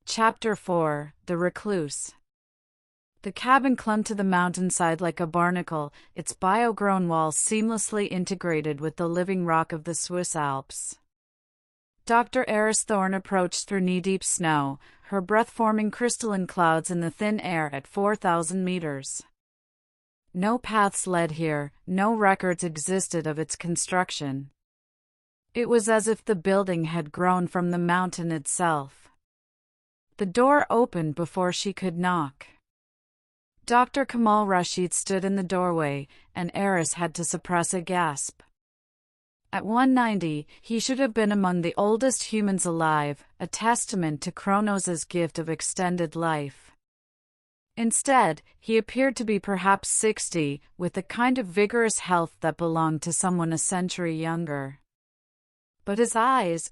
Chapter 4: The Recluse. The cabin clung to the mountainside like a barnacle, its bio-grown walls seamlessly integrated with the living rock of the Swiss Alps. Dr. Aris Thorne approached through knee-deep snow, her breath forming crystalline clouds in the thin air at 4,000 meters. No paths led here, no records existed of its construction. It was as if the building had grown from the mountain itself. The door opened before she could knock. Dr. Kamal Rashid stood in the doorway, and Aris had to suppress a gasp. At 190, he should have been among the oldest humans alive, a testament to Khronos' gift of extended life. Instead, he appeared to be perhaps 60, with the kind of vigorous health that belonged to someone a century younger. But his eyes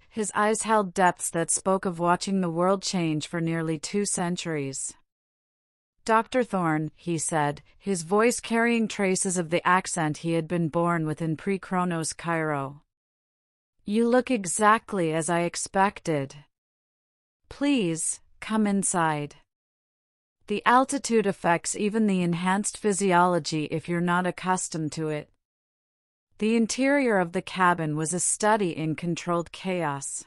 held depths that spoke of watching the world change for nearly 2 centuries. Dr. Thorne, he said, his voice carrying traces of the accent he had been born with in pre-Khronos Cairo. You look exactly as I expected. Please, come inside. The altitude affects even the enhanced physiology if you're not accustomed to it. The interior of the cabin was a study in controlled chaos.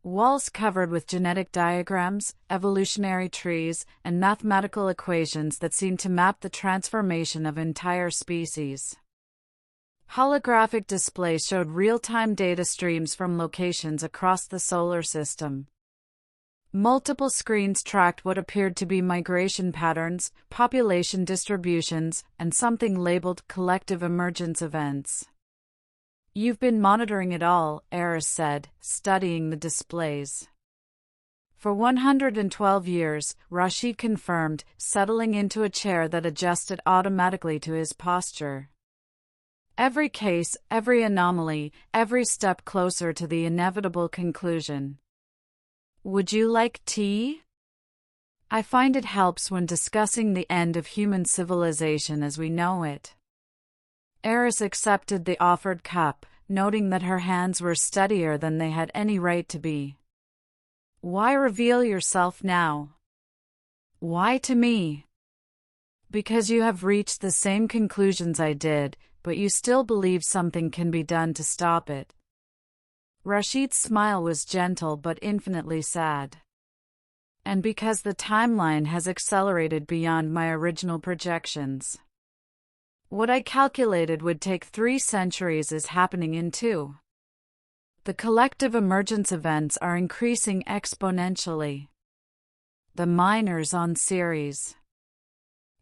Walls covered with genetic diagrams, evolutionary trees, and mathematical equations that seemed to map the transformation of entire species. Holographic displays showed real-time data streams from locations across the solar system. Multiple screens tracked what appeared to be migration patterns, population distributions, and something labeled collective emergence events. You've been monitoring it all, Aris said, studying the displays. For 112 years, Rashid confirmed, settling into a chair that adjusted automatically to his posture. Every case, every anomaly, every step closer to the inevitable conclusion. Would you like tea? I find it helps when discussing the end of human civilization as we know it. Aris accepted the offered cup, noting that her hands were steadier than they had any right to be. Why reveal yourself now? Why to me? Because you have reached the same conclusions I did, but you still believe something can be done to stop it. Rashid's smile was gentle but infinitely sad. And because the timeline has accelerated beyond my original projections. What I calculated would take 3 centuries is happening in 2. The collective emergence events are increasing exponentially. The minors on Ceres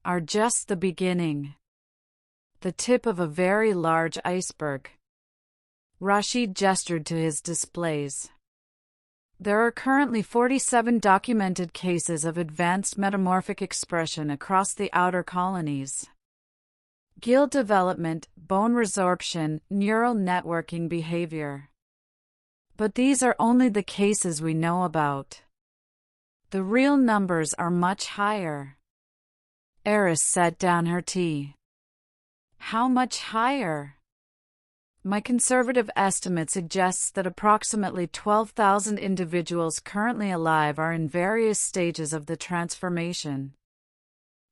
are just the beginning. The tip of a very large iceberg. Rashid gestured to his displays. There are currently 47 documented cases of advanced metamorphic expression across the outer colonies. Gill development, bone resorption, neural networking behavior. But these are only the cases we know about. The real numbers are much higher. Aris set down her tea. How much higher? My conservative estimate suggests that approximately 12,000 individuals currently alive are in various stages of the transformation.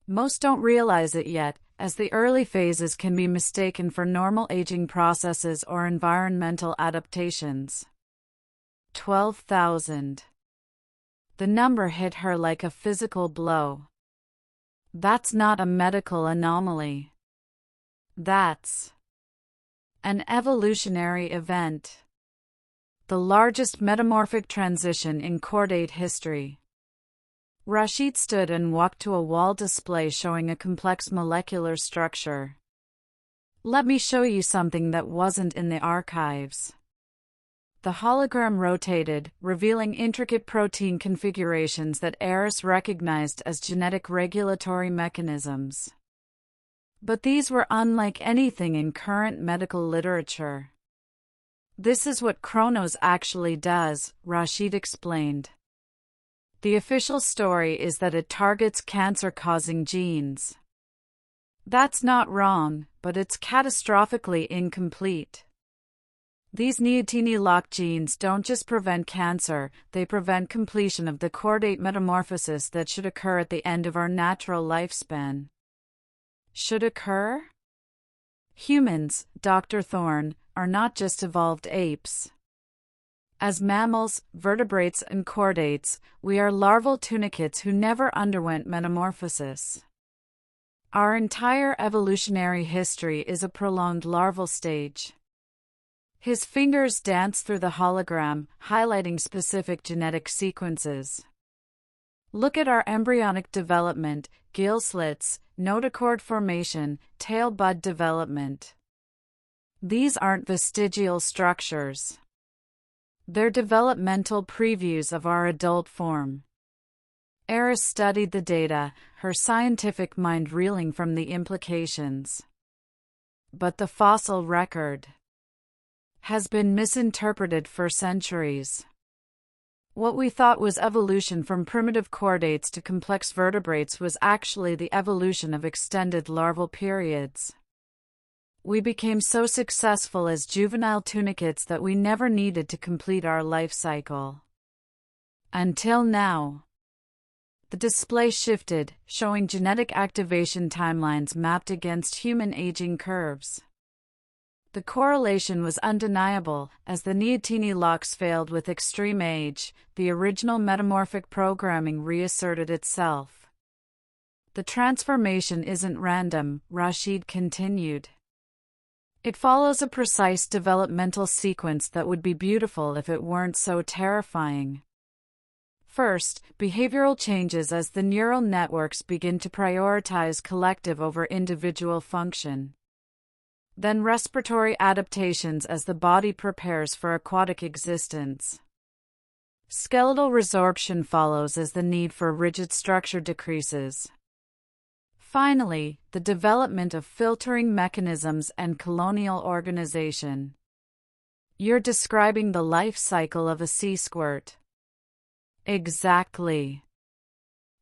Most don't realize it yet, as the early phases can be mistaken for normal aging processes or environmental adaptations. 12,000. The number hit her like a physical blow. That's not a medical anomaly. That's an evolutionary event. The largest metamorphic transition in chordate history. Rashid stood and walked to a wall display showing a complex molecular structure. Let me show you something that wasn't in the archives. The hologram rotated, revealing intricate protein configurations that Aris recognized as genetic regulatory mechanisms. But these were unlike anything in current medical literature. This is what Khronos actually does, Rashid explained. The official story is that it targets cancer-causing genes. That's not wrong, but it's catastrophically incomplete. These neoteny lock genes don't just prevent cancer, they prevent completion of the chordate metamorphosis that should occur at the end of our natural lifespan. Should occur? Humans, Dr. Thorne, are not just evolved apes. As mammals, vertebrates, and chordates, we are larval tunicates who never underwent metamorphosis. Our entire evolutionary history is a prolonged larval stage. His fingers dance through the hologram, highlighting specific genetic sequences. Look at our embryonic development, gill slits, notochord formation, tail bud development. These aren't vestigial structures. They're developmental previews of our adult form. Aris studied the data, her scientific mind reeling from the implications. But the fossil record has been misinterpreted for centuries. What we thought was evolution from primitive chordates to complex vertebrates was actually the evolution of extended larval periods. We became so successful as juvenile tunicates that we never needed to complete our life cycle. Until now. The display shifted, showing genetic activation timelines mapped against human aging curves. The correlation was undeniable. As the neoteny locks failed with extreme age, the original metamorphic programming reasserted itself. The transformation isn't random, Rashid continued. It follows a precise developmental sequence that would be beautiful if it weren't so terrifying. First, behavioral changes as the neural networks begin to prioritize collective over individual function. Then respiratory adaptations as the body prepares for aquatic existence. Skeletal resorption follows as the need for rigid structure decreases. Finally, the development of filtering mechanisms and colonial organization. You're describing the life cycle of a sea squirt. Exactly.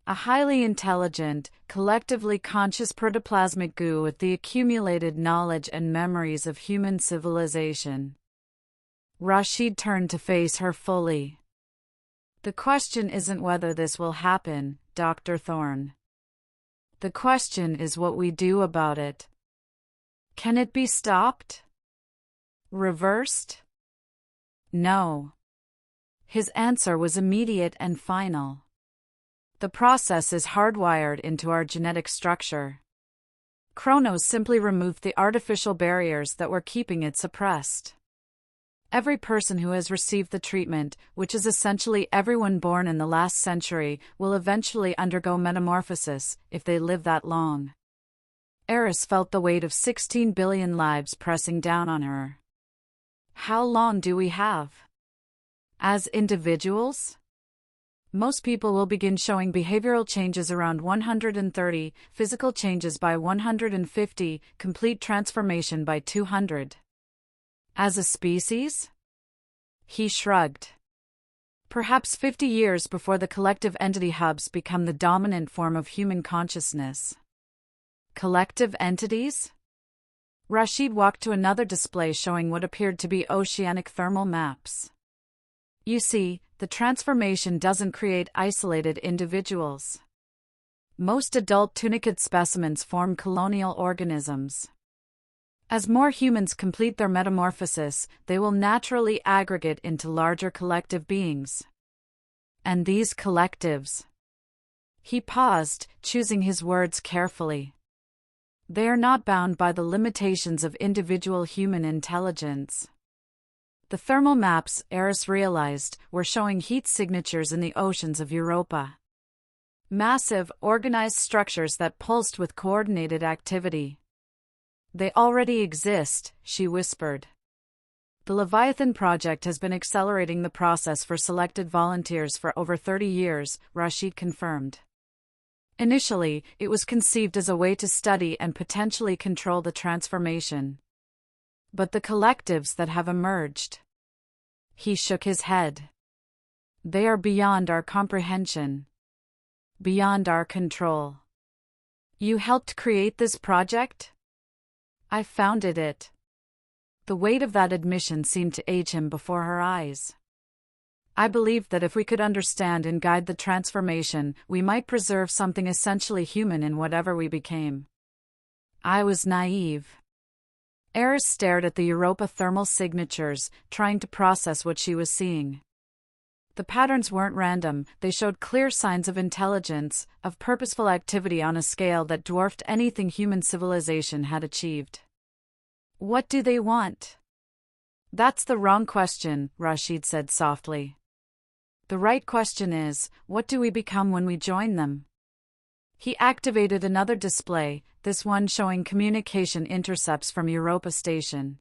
A highly intelligent, collectively conscious protoplasmic goo with the accumulated knowledge and memories of human civilization. Rashid turned to face her fully. The question isn't whether this will happen, Dr. Thorne. The question is what we do about it. Can it be stopped? Reversed? No. His answer was immediate and final. The process is hardwired into our genetic structure. Khronos simply removed the artificial barriers that were keeping it suppressed. Every person who has received the treatment, which is essentially everyone born in the last century, will eventually undergo metamorphosis, if they live that long. Aris felt the weight of 16 billion lives pressing down on her. How long do we have? As individuals? Most people will begin showing behavioral changes around 130, physical changes by 150, complete transformation by 200. As a species? He shrugged. Perhaps 50 years before the collective entity hubs become the dominant form of human consciousness. Collective entities? Rashid walked to another display showing what appeared to be oceanic thermal maps. You see, the transformation doesn't create isolated individuals. Most adult tunicate specimens form colonial organisms. As more humans complete their metamorphosis, they will naturally aggregate into larger collective beings. And these collectives. He paused, choosing his words carefully. They are not bound by the limitations of individual human intelligence. The thermal maps, Aris realized, were showing heat signatures in the oceans of Europa. Massive, organized structures that pulsed with coordinated activity. They already exist, she whispered. The Leviathan Project has been accelerating the process for selected volunteers for over 30 years, Rashid confirmed. Initially, it was conceived as a way to study and potentially control the transformation. But the collectives that have emerged. He shook his head. They are beyond our comprehension. Beyond our control. You helped create this project? I founded it. The weight of that admission seemed to age him before her eyes. I believed that if we could understand and guide the transformation, we might preserve something essentially human in whatever we became. I was naive. Aris stared at the Europa thermal signatures, trying to process what she was seeing. The patterns weren't random, they showed clear signs of intelligence, of purposeful activity on a scale that dwarfed anything human civilization had achieved. What do they want? That's the wrong question, Rashid said softly. The right question is, what do we become when we join them? He activated another display, this one showing communication intercepts from Europa Station.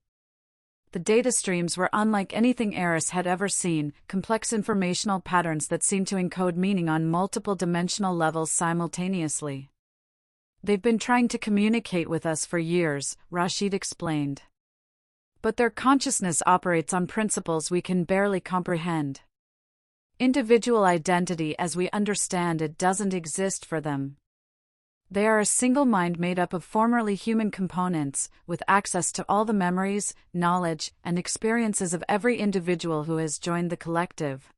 The data streams were unlike anything Aris had ever seen, complex informational patterns that seemed to encode meaning on multiple dimensional levels simultaneously. They've been trying to communicate with us for years, Rashid explained. But their consciousness operates on principles we can barely comprehend. Individual identity as we understand it doesn't exist for them. They are a single mind made up of formerly human components, with access to all the memories, knowledge, and experiences of every individual who has joined the collective.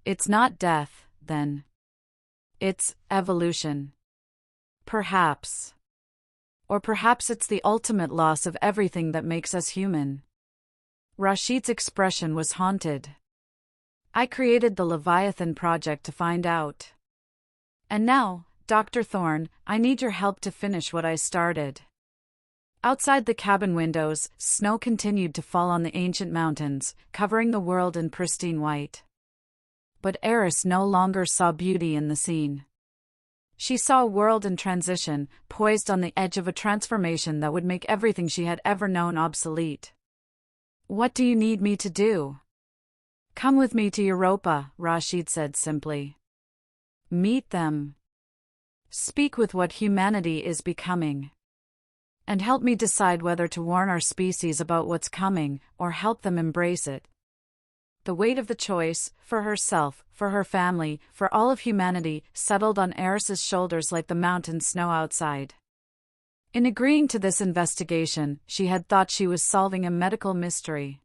It's not death, then. It's evolution. Perhaps. Or perhaps it's the ultimate loss of everything that makes us human. Rashid's expression was haunted. I created the Leviathan Project to find out. And now, Dr. Thorne, I need your help to finish what I started. Outside the cabin windows, snow continued to fall on the ancient mountains, covering the world in pristine white. But Aris no longer saw beauty in the scene. She saw a world in transition, poised on the edge of a transformation that would make everything she had ever known obsolete. What do you need me to do? Come with me to Europa, Rashid said simply. Meet them. Speak with what humanity is becoming. And help me decide whether to warn our species about what's coming, or help them embrace it. The weight of the choice, for herself, for her family, for all of humanity, settled on Aris's shoulders like the mountain snow outside. In agreeing to this investigation, she had thought she was solving a medical mystery.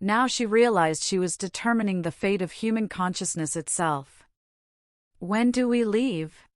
Now she realized she was determining the fate of human consciousness itself. When do we leave?